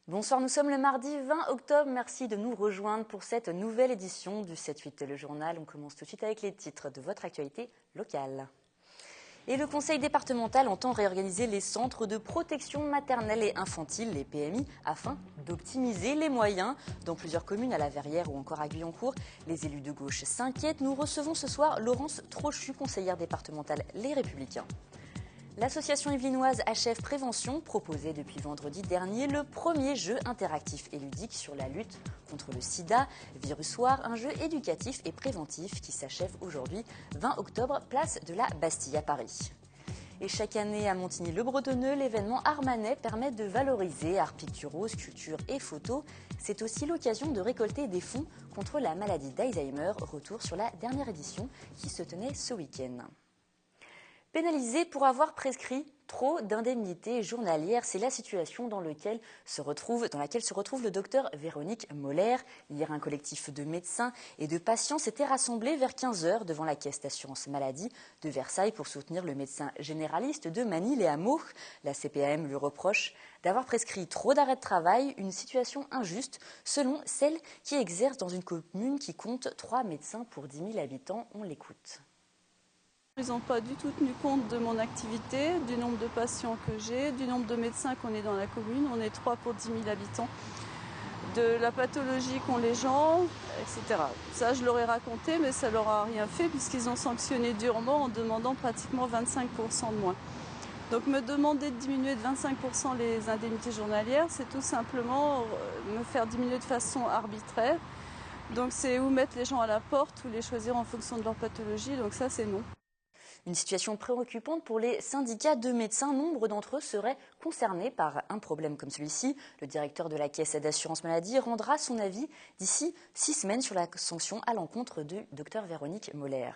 Bonsoir, nous sommes le mardi 20 octobre. Merci de nous rejoindre pour cette nouvelle édition du 7-8 Le Journal. On commence tout de suite avec les titres de votre actualité locale. Et le conseil départemental entend réorganiser les centres de protection maternelle et infantile, les PMI, afin d'optimiser les moyens. Dans plusieurs communes, à La Verrière ou encore à Guyancourt, les élus de gauche s'inquiètent. Nous recevons ce soir Laurence Trochu, conseillère départementale Les Républicains. L'association yvelinoise HF Prévention proposait depuis vendredi dernier le premier jeu interactif et ludique sur la lutte contre le sida, Virussoir, un jeu éducatif et préventif qui s'achève aujourd'hui, 20 octobre, place de la Bastille à Paris. Et chaque année à Montigny-le-Bretonneux, l'événement Armanais permet de valoriser arts picturaux, sculptures et photos. C'est aussi l'occasion de récolter des fonds contre la maladie d'Alzheimer. Retour sur la dernière édition qui se tenait ce week-end. Pénalisé pour avoir prescrit trop d'indemnités journalières, c'est la situation dans laquelle se retrouve le docteur Véronique Moller. Hier, un collectif de médecins et de patients s'était rassemblé vers 15h devant la caisse d'assurance maladie de Versailles pour soutenir le médecin généraliste de Manille-et-Hameaux. La CPAM lui reproche d'avoir prescrit trop d'arrêts de travail, une situation injuste selon celle qui exerce dans une commune qui compte 3 médecins pour 10 000 habitants. On l'écoute. Ils n'ont pas du tout tenu compte de mon activité, du nombre de patients que j'ai, du nombre de médecins qu'on est dans la commune. On est 3 pour 10 000 habitants. De la pathologie qu'ont les gens, etc. Ça, je leur ai raconté, mais ça leur a rien fait puisqu'ils ont sanctionné durement en demandant pratiquement 25% de moins. Donc me demander de diminuer de 25% les indemnités journalières, c'est tout simplement me faire diminuer de façon arbitraire. Donc c'est ou mettre les gens à la porte ou les choisir en fonction de leur pathologie. Donc ça, c'est non. Une situation préoccupante pour les syndicats de médecins. Nombre d'entre eux seraient concernés par un problème comme celui-ci. Le directeur de la caisse d'assurance maladie rendra son avis d'ici 6 semaines sur la sanction à l'encontre du docteur Véronique Moller.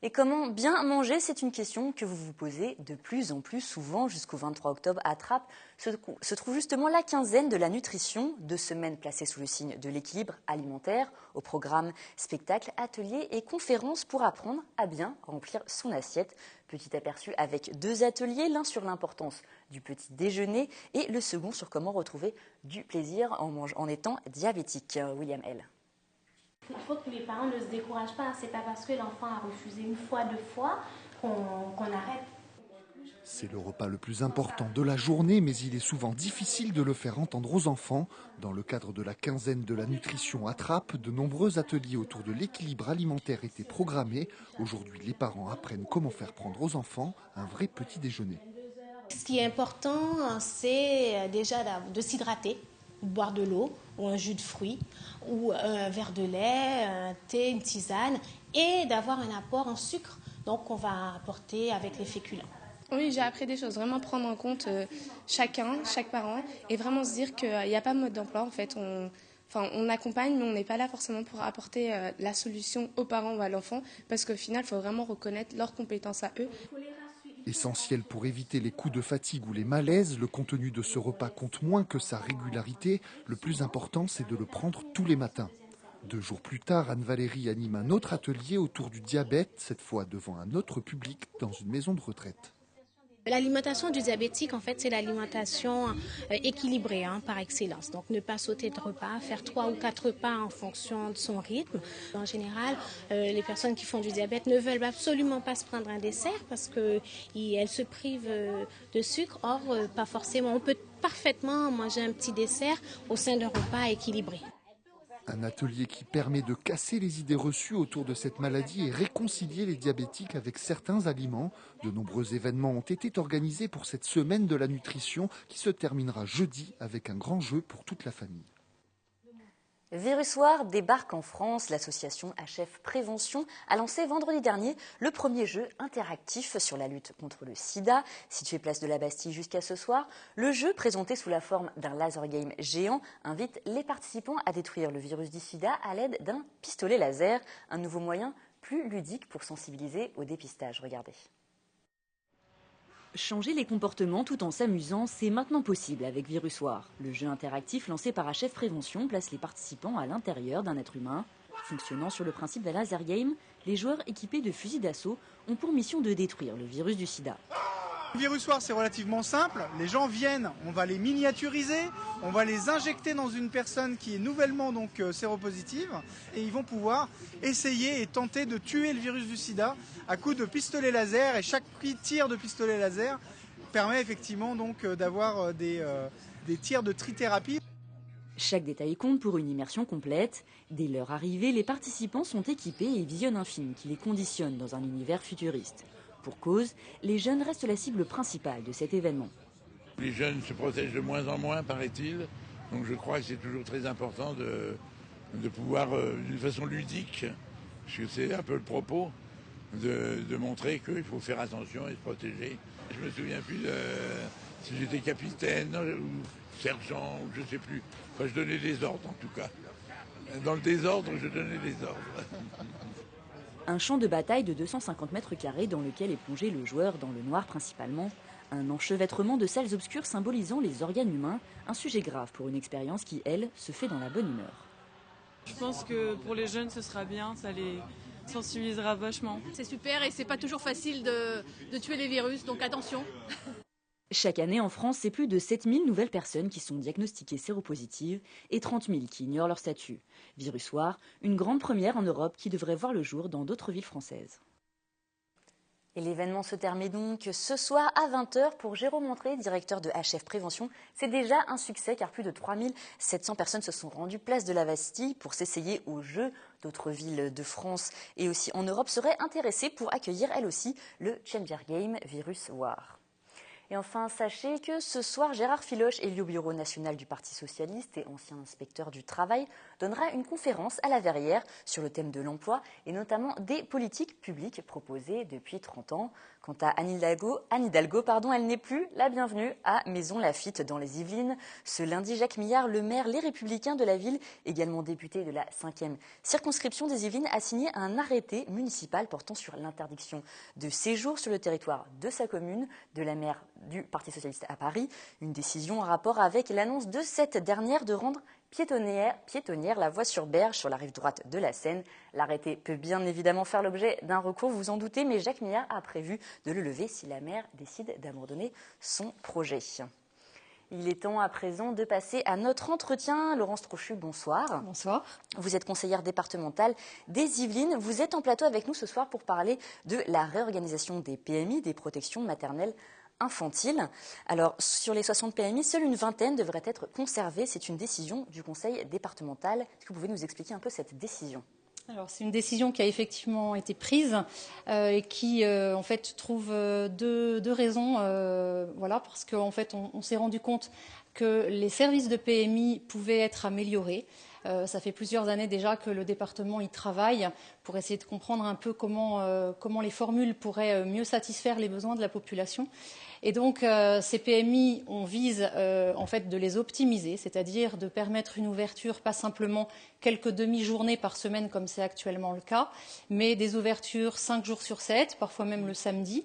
Et comment bien manger, c'est une question que vous vous posez de plus en plus souvent. Jusqu'au 23 octobre, à Trappes se trouve justement la quinzaine de la nutrition, 2 semaines placées sous le signe de l'équilibre alimentaire. Au programme, spectacles, ateliers et conférences pour apprendre à bien remplir son assiette. Petit aperçu avec 2 ateliers, l'un sur l'importance du petit déjeuner et le second sur comment retrouver du plaisir en étant diabétique. William L. Il faut que les parents ne se découragent pas. C'est pas parce que l'enfant a refusé 1 fois, 2 fois qu'on arrête. C'est le repas le plus important de la journée, mais il est souvent difficile de le faire entendre aux enfants. Dans le cadre de la quinzaine de la nutrition à Trappes, de nombreux ateliers autour de l'équilibre alimentaire étaient programmés. Aujourd'hui, les parents apprennent comment faire prendre aux enfants un vrai petit déjeuner. Ce qui est important, c'est déjà de s'hydrater, de boire de l'eau ou un jus de fruits ou un verre de lait, un thé, une tisane et d'avoir un apport en sucre donc qu'on va apporter avec les féculents. Oui, j'ai appris des choses, vraiment prendre en compte chaque parent et vraiment se dire qu'il n'y a pas de mode d'emploi. En fait, on accompagne, mais on n'est pas là forcément pour apporter la solution aux parents ou à l'enfant parce qu'au final, il faut vraiment reconnaître leurs compétences à eux. Essentiel pour éviter les coups de fatigue ou les malaises, le contenu de ce repas compte moins que sa régularité. Le plus important, c'est de le prendre tous les matins. 2 jours plus tard, Anne-Valérie anime un autre atelier autour du diabète, cette fois devant un autre public dans une maison de retraite. L'alimentation du diabétique, en fait, c'est l'alimentation équilibrée par excellence. Donc, ne pas sauter de repas, faire 3 ou 4 repas en fonction de son rythme. En général, les personnes qui font du diabète ne veulent absolument pas se prendre un dessert parce qu'elles se privent de sucre. Or, pas forcément. On peut parfaitement manger un petit dessert au sein d'un repas équilibré. Un atelier qui permet de casser les idées reçues autour de cette maladie et réconcilier les diabétiques avec certains aliments. De nombreux événements ont été organisés pour cette semaine de la nutrition qui se terminera jeudi avec un grand jeu pour toute la famille. Virussoir débarque en France. L'association HF Prévention a lancé vendredi dernier le premier jeu interactif sur la lutte contre le sida. Situé place de la Bastille jusqu'à ce soir, le jeu, présenté sous la forme d'un laser game géant, invite les participants à détruire le virus du sida à l'aide d'un pistolet laser, un nouveau moyen plus ludique pour sensibiliser au dépistage. Regardez. Changer les comportements tout en s'amusant, c'est maintenant possible avec Virusoir. Le jeu interactif lancé par HF Prévention place les participants à l'intérieur d'un être humain. Fonctionnant sur le principe d'un laser game, les joueurs équipés de fusils d'assaut ont pour mission de détruire le virus du sida. Virusoir, c'est relativement simple. Les gens viennent, on va les miniaturiser, on va les injecter dans une personne qui est nouvellement donc séropositive et ils vont pouvoir essayer et tenter de tuer le virus du sida à coups de pistolet laser, et chaque tir de pistolet laser permet effectivement donc d'avoir des tirs de trithérapie. Chaque détail compte pour une immersion complète. Dès leur arrivée, les participants sont équipés et visionnent un film qui les conditionne dans un univers futuriste. Pour cause, les jeunes restent la cible principale de cet événement. Les jeunes se protègent de moins en moins, paraît-il. Donc je crois que c'est toujours très important de pouvoir, d'une façon ludique, parce que c'est un peu le propos, de montrer qu'il faut faire attention et se protéger. Je me souviens plus si j'étais capitaine ou sergent, je ne sais plus. Enfin, je donnais des ordres en tout cas. Dans le désordre, je donnais des ordres. Un champ de bataille de 250 mètres carrés dans lequel est plongé le joueur dans le noir principalement. Un enchevêtrement de salles obscures symbolisant les organes humains, un sujet grave pour une expérience qui, elle, se fait dans la bonne humeur. Je pense que pour les jeunes, ce sera bien, ça les sensibilisera vachement. C'est super et c'est pas toujours facile de tuer les virus, donc attention. Chaque année en France, c'est plus de 7000 nouvelles personnes qui sont diagnostiquées séropositives et 30 000 qui ignorent leur statut. Virusoir, une grande première en Europe qui devrait voir le jour dans d'autres villes françaises. Et l'événement se termine donc ce soir à 20h pour Jérôme Entré, directeur de HF Prévention. C'est déjà un succès car plus de 3700 personnes se sont rendues place de la Bastille pour s'essayer au jeu. D'autres villes de France et aussi en Europe seraient intéressées pour accueillir elles aussi le Challenger Game Virusoir. Et enfin, sachez que ce soir, Gérard Filoche, élu au bureau national du Parti socialiste et ancien inspecteur du travail, donnera une conférence à la Verrière sur le thème de l'emploi et notamment des politiques publiques proposées depuis 30 ans. Quant à Anne Hidalgo, elle n'est plus la bienvenue à Maison Lafitte dans les Yvelines. Ce lundi, Jacques Millard, le maire Les Républicains de la ville, également député de la 5e circonscription des Yvelines, a signé un arrêté municipal portant sur l'interdiction de séjour sur le territoire de sa commune, de la maire du Parti socialiste à Paris. Une décision en rapport avec l'annonce de cette dernière de rendre piétonnière la voie sur Berge, sur la rive droite de la Seine. L'arrêté peut bien évidemment faire l'objet d'un recours, vous en doutez, mais Jacques Millard a prévu de le lever si la maire décide d'abandonner son projet. Il est temps à présent de passer à notre entretien. Laurence Trochu, bonsoir. Bonsoir. Vous êtes conseillère départementale des Yvelines. Vous êtes en plateau avec nous ce soir pour parler de la réorganisation des PMI, des protections maternelles infantile. Alors, sur les 60 PMI, seule une vingtaine devrait être conservée. C'est une décision du conseil départemental. Est-ce que vous pouvez nous expliquer un peu cette décision ? Alors, c'est une décision qui a effectivement été prise et qui, en fait, trouve deux raisons. Voilà, parce qu'en fait, on s'est rendu compte que les services de PMI pouvaient être améliorés. Ça fait plusieurs années déjà que le département y travaille pour essayer de comprendre un peu comment les formules pourraient mieux satisfaire les besoins de la population. Et donc, ces PMI, on vise en fait de les optimiser, c'est-à-dire de permettre une ouverture, pas simplement quelques demi-journées par semaine comme c'est actuellement le cas, mais des ouvertures 5 jours sur 7, parfois même le samedi.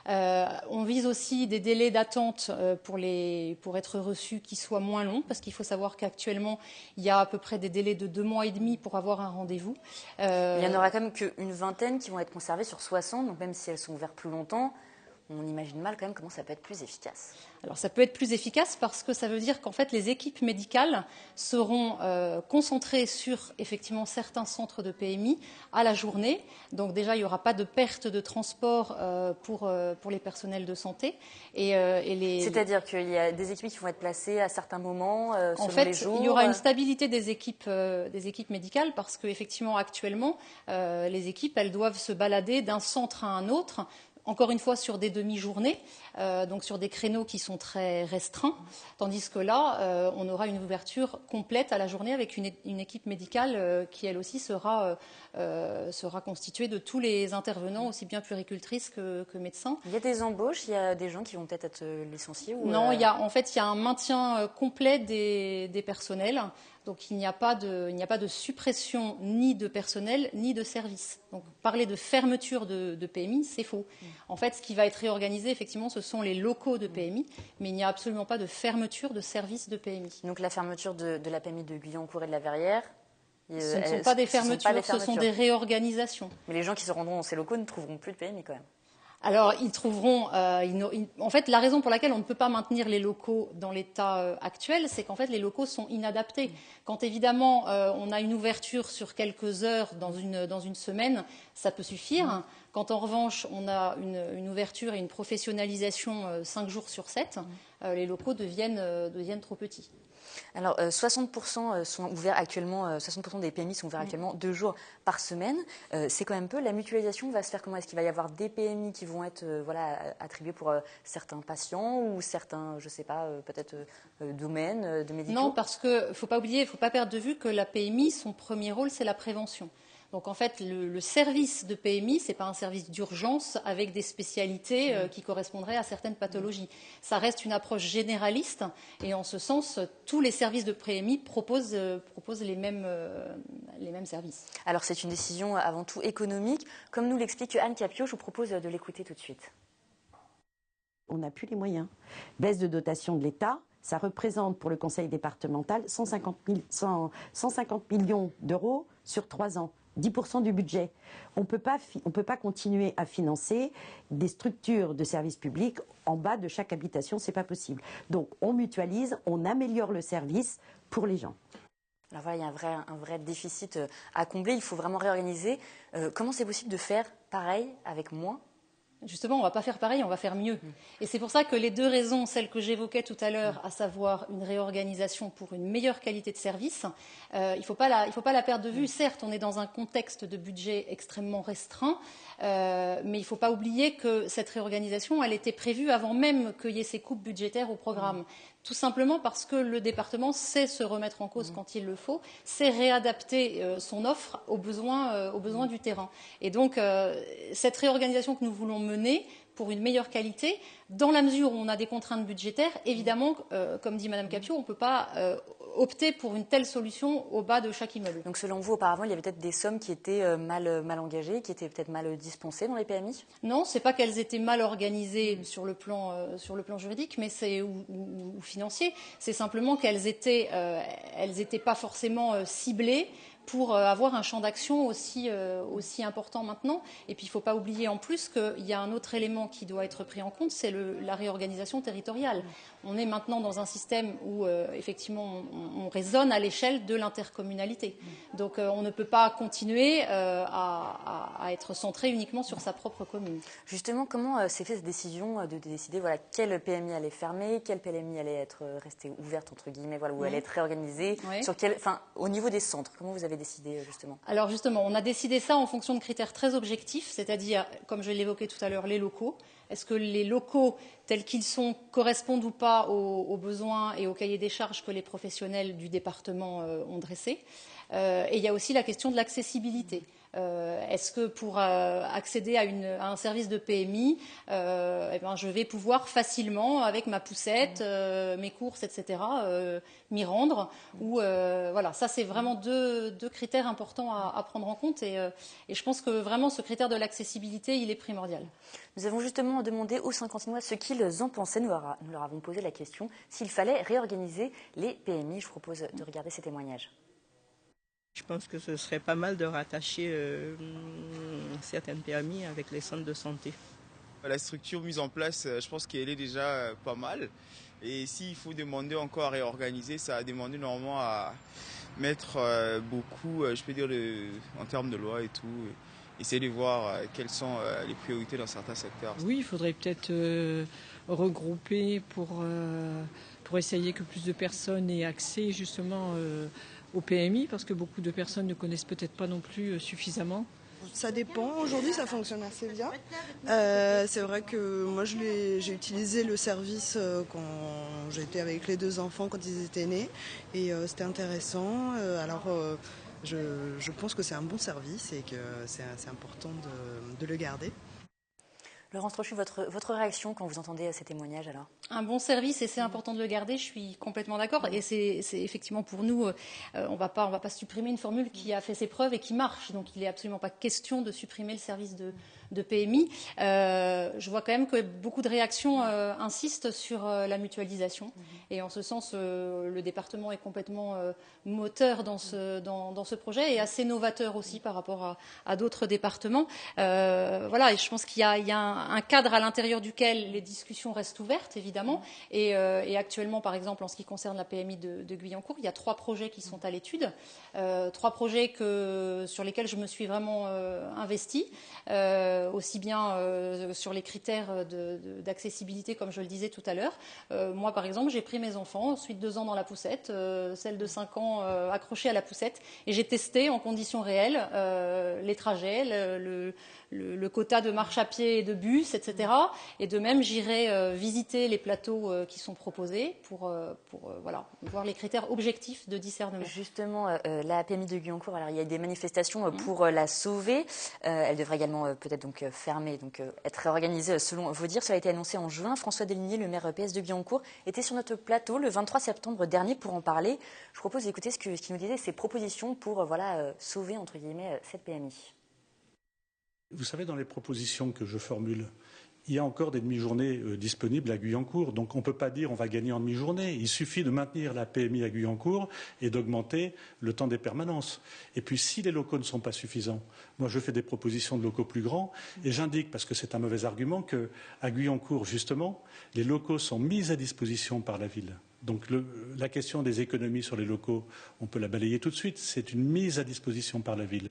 On vise aussi des délais d'attente pour être reçus qui soient moins longs, parce qu'il faut savoir qu'actuellement, il y a à peu près des délais de 2 mois et demi pour avoir un rendez-vous. Il y en aura quand même qu'une vingtaine qui vont être conservées sur 60, donc même si elles sont ouvertes plus longtemps, on imagine mal quand même comment ça peut être plus efficace. Alors ça peut être plus efficace parce que ça veut dire qu'en fait les équipes médicales seront concentrées sur effectivement certains centres de PMI à la journée. Donc déjà il n'y aura pas de perte de transport pour les personnels de santé. C'est-à-dire qu'il y a des équipes qui vont être placées à certains moments selon les jours. En fait, il y aura une stabilité des équipes médicales parce qu'effectivement actuellement les équipes elles doivent se balader d'un centre à un autre. Encore une fois sur des demi-journées, donc sur des créneaux qui sont très restreints, tandis que là, on aura une ouverture complète à la journée avec une équipe médicale qui, elle aussi, sera constituée de tous les intervenants, aussi bien puéricultrices que médecins. Il y a des embauches, il y a des gens qui vont peut-être être licenciés Non, il y a un maintien complet des personnels. Donc il n'y a pas de suppression ni de personnel ni de services. Donc parler de fermeture de PMI, c'est faux. En fait, ce qui va être réorganisé, effectivement, ce sont les locaux de PMI, mais il n'y a absolument pas de fermeture de services de PMI. Donc la fermeture de la PMI de Guyancourt et de la Verrière, ce ne sont pas des fermetures, ce sont des réorganisations. Mais les gens qui se rendront dans ces locaux ne trouveront plus de PMI quand même. Alors, ils trouveront. En fait, la raison pour laquelle on ne peut pas maintenir les locaux dans l'état actuel, c'est qu'en fait, les locaux sont inadaptés. Quand évidemment, on a une ouverture sur quelques heures dans une semaine, ça peut suffire. Quand en revanche, on a une ouverture et une professionnalisation 5 jours sur 7, les locaux deviennent trop petits. Alors, 60% sont ouverts actuellement, 60% des PMI sont ouverts actuellement 2 jours par semaine. C'est quand même peu. La mutualisation va se faire comment? Est-ce qu'il va y avoir des PMI qui vont être attribués pour certains patients ou certains, je ne sais pas, peut-être domaines de médicaux? Non, parce qu'il ne faut pas oublier, il ne faut pas perdre de vue que la PMI, son premier rôle, c'est la prévention. Donc en fait, le service de PMI, ce n'est pas un service d'urgence avec des spécialités qui correspondraient à certaines pathologies. Ça reste une approche généraliste et en ce sens, tous les services de PMI proposent les mêmes services. Alors c'est une décision avant tout économique. Comme nous l'explique Anne Capio, je vous propose de l'écouter tout de suite. On n'a plus les moyens. Baisse de dotation de l'État. Ça représente pour le conseil départemental 150 millions d'euros sur 3 ans. 10% du budget. On ne peut pas continuer à financer des structures de services publics en bas de chaque habitation, ce n'est pas possible. Donc on mutualise, on améliore le service pour les gens. Alors voilà, il y a un vrai déficit à combler, il faut vraiment réorganiser. Comment c'est possible de faire pareil avec moins ? Justement, on ne va pas faire pareil, on va faire mieux. Et c'est pour ça que les deux raisons, celles que j'évoquais tout à l'heure, à savoir une réorganisation pour une meilleure qualité de service, il ne faut pas la perdre de vue. Certes, on est dans un contexte de budget extrêmement restreint, mais il ne faut pas oublier que cette réorganisation, elle était prévue avant même qu'il y ait ces coupes budgétaires au programme. Tout simplement parce que le département sait se remettre en cause quand il le faut, sait réadapter son offre aux besoins du terrain. Et donc, cette réorganisation que nous voulons mener pour une meilleure qualité, dans la mesure où on a des contraintes budgétaires, évidemment, comme dit Mme Capio, on ne peut pas opter pour une telle solution au bas de chaque immeuble. Donc selon vous, auparavant, il y avait peut-être des sommes qui étaient mal engagées, qui étaient peut-être mal dispensées dans les PMI ? Non, ce n'est pas qu'elles étaient mal organisées sur le plan juridique ou financier, c'est simplement qu'elles n'étaient pas forcément ciblées pour avoir un champ d'action aussi important maintenant. Et puis il ne faut pas oublier en plus qu'il y a un autre élément qui doit être pris en compte, c'est la réorganisation territoriale. On est maintenant dans un système où effectivement on raisonne à l'échelle de l'intercommunalité. Donc on ne peut pas continuer à être centré uniquement sur sa propre commune. Justement, comment s'est fait cette décision de décider quelle PMI allait fermer, quelle PMI allait rester ouverte entre guillemets, où elle allait être réorganisée, au niveau des centres, comment vous avez décidé justement? Alors justement, on a décidé ça en fonction de critères très objectifs, c'est-à-dire, comme je l'évoquais tout à l'heure, les locaux. Est-ce que les locaux tels qu'ils sont correspondent ou pas aux besoins et aux cahiers des charges que les professionnels du département ont dressés? Et il y a aussi la question de l'accessibilité. Est-ce que pour accéder à un service de PMI, je vais pouvoir facilement, avec ma poussette, mes courses, etc., m'y rendre voilà, ça c'est vraiment deux critères importants à prendre en compte et je pense que vraiment ce critère de l'accessibilité, il est primordial. Nous avons justement demandé aux Saint-Quentinois ce qu'ils en pensaient. Nous leur avons posé la question s'il fallait réorganiser les PMI. Je vous propose de regarder ces témoignages. Je pense que ce serait pas mal de rattacher certaines PMI avec les centres de santé. La structure mise en place, je pense qu'elle est déjà pas mal. Et s'il faut demander encore à réorganiser, ça a demandé normalement à mettre beaucoup, je peux dire, en termes de loi et tout. Essayer de voir quelles sont les priorités dans certains secteurs. Oui, il faudrait peut-être regrouper pour essayer que plus de personnes aient accès justement au PMI, parce que beaucoup de personnes ne connaissent peut-être pas non plus suffisamment. Ça dépend. Aujourd'hui, ça fonctionne assez bien. C'est vrai que moi, j'ai utilisé le service quand j'étais avec les 2 enfants quand ils étaient nés. Et c'était intéressant. Je pense que c'est un bon service et que c'est important de le garder. Laurence Trochu, votre réaction quand vous entendez ces témoignages alors? Un bon service, et c'est important de le garder, je suis complètement d'accord. Et c'est effectivement pour nous, on va pas supprimer une formule qui a fait ses preuves et qui marche. Donc il n'est absolument pas question de supprimer le service de PMI. Je vois quand même que beaucoup de réactions insistent sur la mutualisation. Et en ce sens, le département est complètement moteur dans ce projet et assez novateur aussi par rapport à d'autres départements. Voilà, et je pense qu'il y a un cadre à l'intérieur duquel les discussions restent ouvertes, évidemment. Et actuellement, par exemple, en ce qui concerne la PMI de Guyancourt, il y a 3 projets qui sont à l'étude. 3 projets sur lesquels je me suis vraiment investie. Aussi bien sur les critères d'accessibilité, comme je le disais tout à l'heure. Moi, par exemple, j'ai pris mes enfants, ensuite 2 ans dans la poussette, celle de 5 ans accrochée à la poussette, et j'ai testé en conditions réelles les trajets, le quota de marche à pied et de bus, etc. Et de même, j'irai visiter les plateaux qui sont proposés pour voilà, voir les critères objectifs de discernement. Justement, la PMI de Guyancourt, alors il y a des manifestations pour la sauver. Elle devrait également peut-être donc fermer, donc être réorganisée selon vos dires. Cela a été annoncé en juin. François Deligné, le maire PS de Guyancourt, était sur notre plateau le 23 septembre dernier pour en parler. Je propose d'écouter ce qu'il nous disait, ses propositions pour sauver, entre guillemets, cette PMI. Vous savez, dans les propositions que je formule, il y a encore des demi-journées disponibles à Guyancourt. Donc on ne peut pas dire on va gagner en demi-journée. Il suffit de maintenir la PMI à Guyancourt et d'augmenter le temps des permanences. Et puis si les locaux ne sont pas suffisants, moi je fais des propositions de locaux plus grands et j'indique, parce que c'est un mauvais argument, qu'à Guyancourt, justement, les locaux sont mis à disposition par la ville. Donc la question des économies sur les locaux, on peut la balayer tout de suite. C'est une mise à disposition par la ville.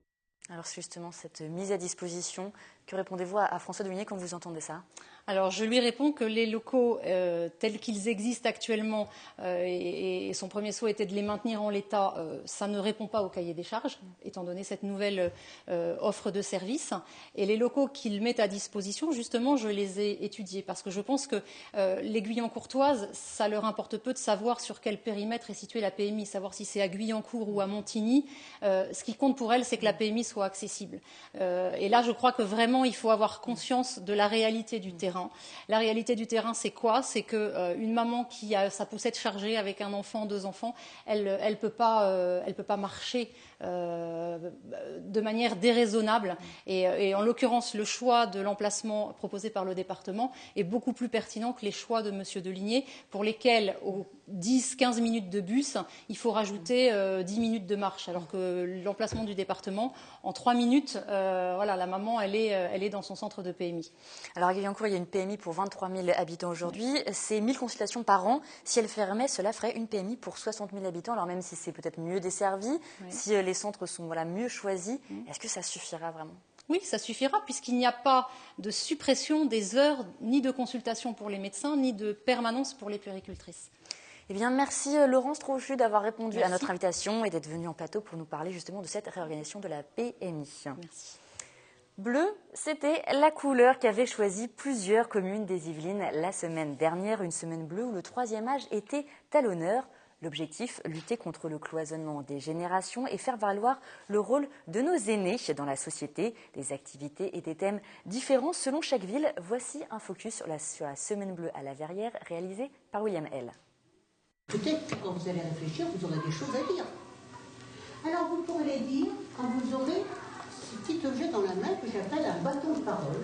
Alors justement, cette mise à disposition, que répondez-vous à François Deligné quand vous entendez ça? Alors je lui réponds que les locaux tels qu'ils existent actuellement, et son premier souhait était de les maintenir en l'état, ça ne répond pas au cahier des charges, étant donné cette nouvelle offre de service. Et les locaux qu'il met à disposition, justement, je les ai étudiés, parce que je pense que les Guyancourtoises, ça leur importe peu de savoir sur quel périmètre est située la PMI, savoir si c'est à Guyancourt ou à Montigny. Ce qui compte pour elles, c'est que la PMI soit accessible. Et là, je crois que vraiment, il faut avoir conscience de la réalité du terrain. La réalité du terrain, c'est quoi? C'est qu'une maman qui a sa poussette chargée avec un enfant, 2 enfants, elle peut pas marcher de manière déraisonnable. Et en l'occurrence, le choix de l'emplacement proposé par le département est beaucoup plus pertinent que les choix de M. Deligné, pour lesquels, aux 10-15 minutes de bus, il faut rajouter 10 minutes de marche. Alors que l'emplacement du département, en 3 minutes, voilà, la maman, elle est dans son centre de PMI. Alors à Guyancourt, il y a une PMI pour 23 000 habitants aujourd'hui. C'est 1000 consultations par an. Si elle fermait, cela ferait une PMI pour 60 000 habitants. Alors même si c'est peut-être mieux desservi, si les centres sont mieux choisis, est-ce que ça suffira vraiment? Oui, ça suffira, puisqu'il n'y a pas de suppression des heures ni de consultation pour les médecins, ni de permanence pour les puéricultrices. Eh bien, merci Laurence Trochu d'avoir répondu à notre invitation et d'être venue en plateau pour nous parler justement de cette réorganisation de la PMI. Merci. Bleu, c'était la couleur qu'avaient choisi plusieurs communes des Yvelines la semaine dernière, une semaine bleue où le 3e âge était à l'honneur. L'objectif, lutter contre le cloisonnement des générations et faire valoir le rôle de nos aînés dans la société, des activités et des thèmes différents selon chaque ville. Voici un focus sur la semaine bleue à la Verrière réalisé par William L. Peut-être que quand vous allez réfléchir, vous aurez des choses à dire. Alors vous pourrez les dire quand vous aurez ce petit objet dans la main que j'appelle un bâton de parole.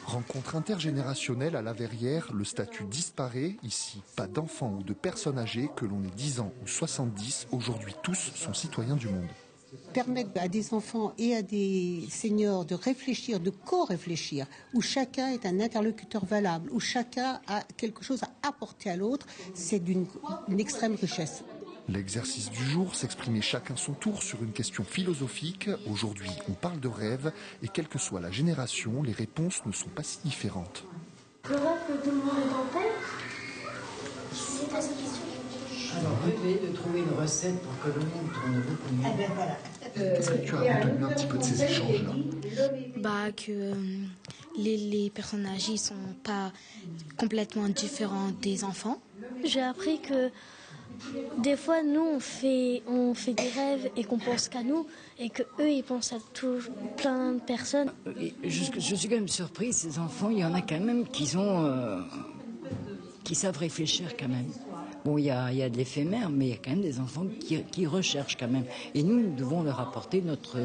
Rencontre intergénérationnelle à la Verrière, le statut disparaît. Ici, pas d'enfants ou de personnes âgées, que l'on ait 10 ans ou 70. Aujourd'hui, tous sont citoyens du monde. Permettre à des enfants et à des seniors de réfléchir, de co-réfléchir, où chacun est un interlocuteur valable, où chacun a quelque chose à apporter à l'autre, c'est d'une extrême richesse. L'exercice du jour, s'exprimer chacun son tour sur une question philosophique. Aujourd'hui, on parle de rêve et quelle que soit la génération, les réponses ne sont pas si différentes. Le rêve que tout le monde est en paix, c'est pas cette question. Alors, rêver de trouver une recette pour que le monde tourne beaucoup mieux. Eh ben voilà. Qu'est-ce que tu as retenu un petit peu de ces échanges-là? Que les personnes âgées ne sont pas complètement différentes des enfants. J'ai appris que Des fois, nous, on fait des rêves et qu'on pense qu'à nous, et que eux, ils pensent à plein de personnes. Je suis quand même surprise, ces enfants, il y en a quand même qui savent réfléchir quand même. Bon, il y a de l'éphémère, mais il y a quand même des enfants qui recherchent quand même. Et nous devons leur apporter notre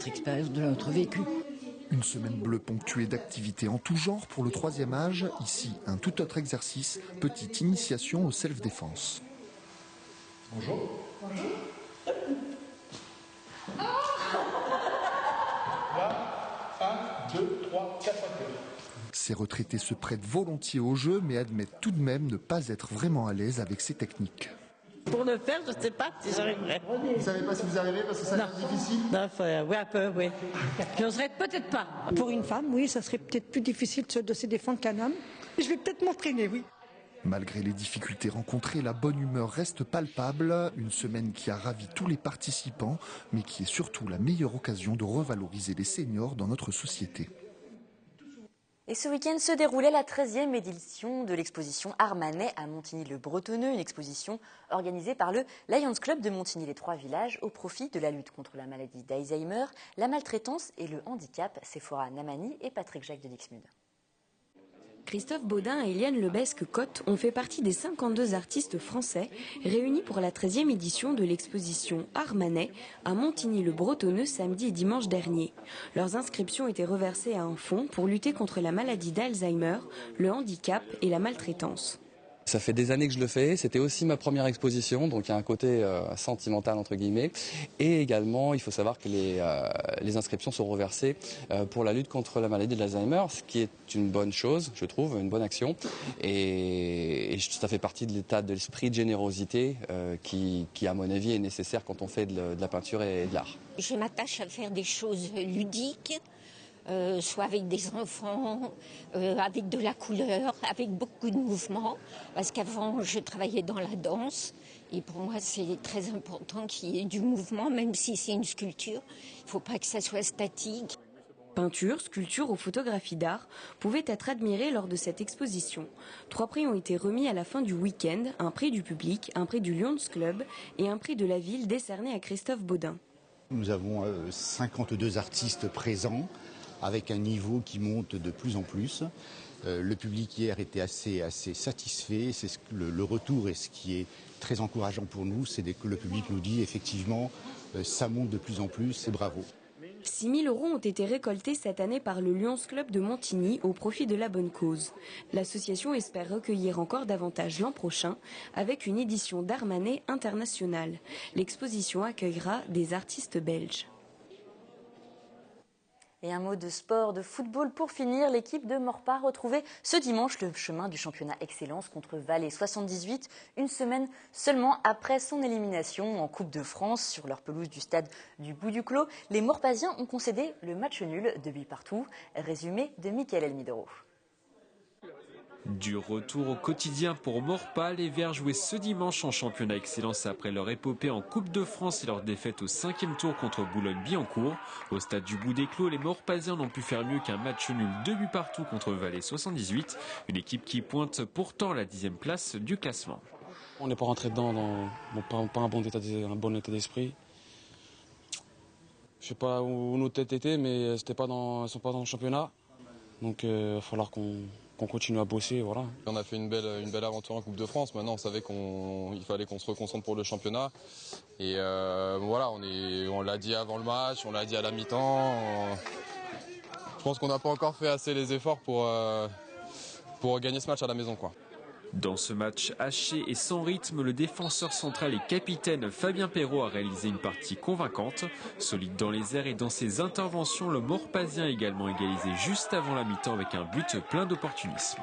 expérience de notre vécu. Une semaine bleue ponctuée d'activités en tout genre pour le 3e âge. Ici, un tout autre exercice, petite initiation au self-défense. Bonjour. Bonjour. Là, 1, 2, 3, 4, 5. Ces retraités se prêtent volontiers au jeu, mais admettent tout de même ne pas être vraiment à l'aise avec ces techniques. Pour le faire, je ne sais pas si j'arriverai. Vous ne savez pas si vous arrivez parce que ça a l'air difficile? Non, oui, un peu, oui. J'oserais peut-être pas. Pour une femme, oui, ça serait peut-être plus difficile de se défendre qu'un homme. Je vais peut-être m'entraîner, oui. Malgré les difficultés rencontrées, la bonne humeur reste palpable. Une semaine qui a ravi tous les participants, mais qui est surtout la meilleure occasion de revaloriser les seniors dans notre société. Et ce week-end se déroulait la 13e édition de l'exposition Armanet à Montigny-le-Bretonneux, une exposition organisée par le Lions Club de Montigny-les-Trois-Villages au profit de la lutte contre la maladie d'Alzheimer, la maltraitance et le handicap. Sephora Namani et Patrick Jacques de Dixmude. Christophe Baudin et Eliane Lebesque-Cotte ont fait partie des 52 artistes français réunis pour la 13e édition de l'exposition Armanet à Montigny-le-Bretonneux samedi et dimanche dernier. Leurs inscriptions étaient reversées à un fonds pour lutter contre la maladie d'Alzheimer, le handicap et la maltraitance. Ça fait des années que je le fais, c'était aussi ma première exposition, donc il y a un côté sentimental entre guillemets. Et également, il faut savoir que les inscriptions sont reversées pour la lutte contre la maladie de l'Alzheimer, ce qui est une bonne chose, je trouve, une bonne action. Et ça fait partie de l'état de l'esprit de générosité qui, à mon avis, est nécessaire quand on fait de la peinture et de l'art. Je m'attache à faire des choses ludiques. Soit avec des enfants, avec de la couleur, avec beaucoup de mouvements, parce qu'avant je travaillais dans la danse et pour moi c'est très important qu'il y ait du mouvement, même si c'est une sculpture, il ne faut pas que ça soit statique. Peinture, sculpture ou photographie d'art pouvaient être admirées lors de cette exposition. 3 prix ont été remis à la fin du week-end, un prix du public, un prix du Lions Club et un prix de la ville décerné à Christophe Baudin. Nous avons 52 artistes présents, avec un niveau qui monte de plus en plus. Le public hier était assez satisfait. C'est le retour et ce qui est très encourageant pour nous, c'est que le public nous dit effectivement ça monte de plus en plus et bravo. 6 000 € ont été récoltés cette année par le Lions Club de Montigny au profit de la bonne cause. L'association espère recueillir encore davantage l'an prochain avec une édition d'Armanet internationale. L'exposition accueillera des artistes belges. Et un mot de sport, de football pour finir. L'équipe de Maurepas retrouvait ce dimanche le chemin du championnat Excellence contre Valais 78, une semaine seulement après son élimination en Coupe de France sur leur pelouse du stade du Bout du Clos. Les Maurepasiens ont concédé le match nul de 8 partout. Résumé de Mickaël Elmidoro. Du retour au quotidien pour Maurepas, les Verts jouaient ce dimanche en championnat Excellence après leur épopée en Coupe de France et leur défaite au 5e tour contre Boulogne-Billancourt. Au stade du Bout des Clos, les Maurepasiens n'ont pu faire mieux qu'un match nul 2 buts partout contre Valais 78, une équipe qui pointe pourtant la 10e place du classement. On n'est pas rentré dedans dans pas un bon état d'esprit. Je sais pas où nos têtes étaient, mais elles ne sont pas dans le championnat. Donc il va falloir qu'on continue à bosser, voilà. On a fait une belle aventure en Coupe de France. Maintenant, on savait qu'il fallait qu'on se reconcentre pour le championnat. Et voilà, on l'a dit avant le match, on l'a dit à la mi-temps. Je pense qu'on n'a pas encore fait assez les efforts pour gagner ce match à la maison, quoi. Dans ce match haché et sans rythme, le défenseur central et capitaine Fabien Perrault a réalisé une partie convaincante. Solide dans les airs et dans ses interventions, le Maurepasien a également égalisé juste avant la mi-temps avec un but plein d'opportunisme.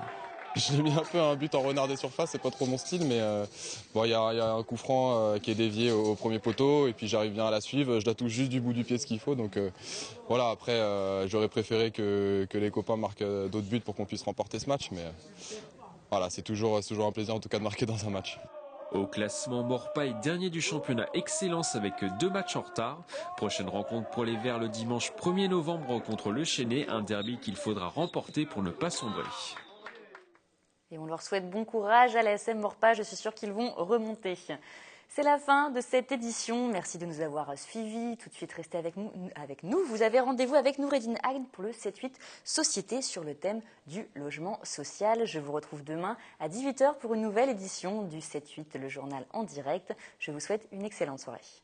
J'ai mis un peu un but en renard des surfaces, c'est pas trop mon style, mais bon, y a un coup franc qui est dévié au premier poteau et puis j'arrive bien à la suivre, je la touche juste du bout du pied ce qu'il faut, donc voilà, après j'aurais préféré que les copains marquent d'autres buts pour qu'on puisse remporter ce match, mais voilà, c'est toujours un plaisir en tout cas de marquer dans un match. Au classement, Maurepas est dernier du championnat Excellence avec 2 matchs en retard. Prochaine rencontre pour les Verts le dimanche 1er novembre contre Le Chesnay, un derby qu'il faudra remporter pour ne pas sombrer. Et on leur souhaite bon courage à l'ASM Maurepas, je suis sûre qu'ils vont remonter. C'est la fin de cette édition. Merci de nous avoir suivis. Tout de suite, restez avec nous. Vous avez rendez-vous avec Noureddine Hagne pour le 7-8 Société sur le thème du logement social. Je vous retrouve demain à 18h pour une nouvelle édition du 7-8, le journal en direct. Je vous souhaite une excellente soirée.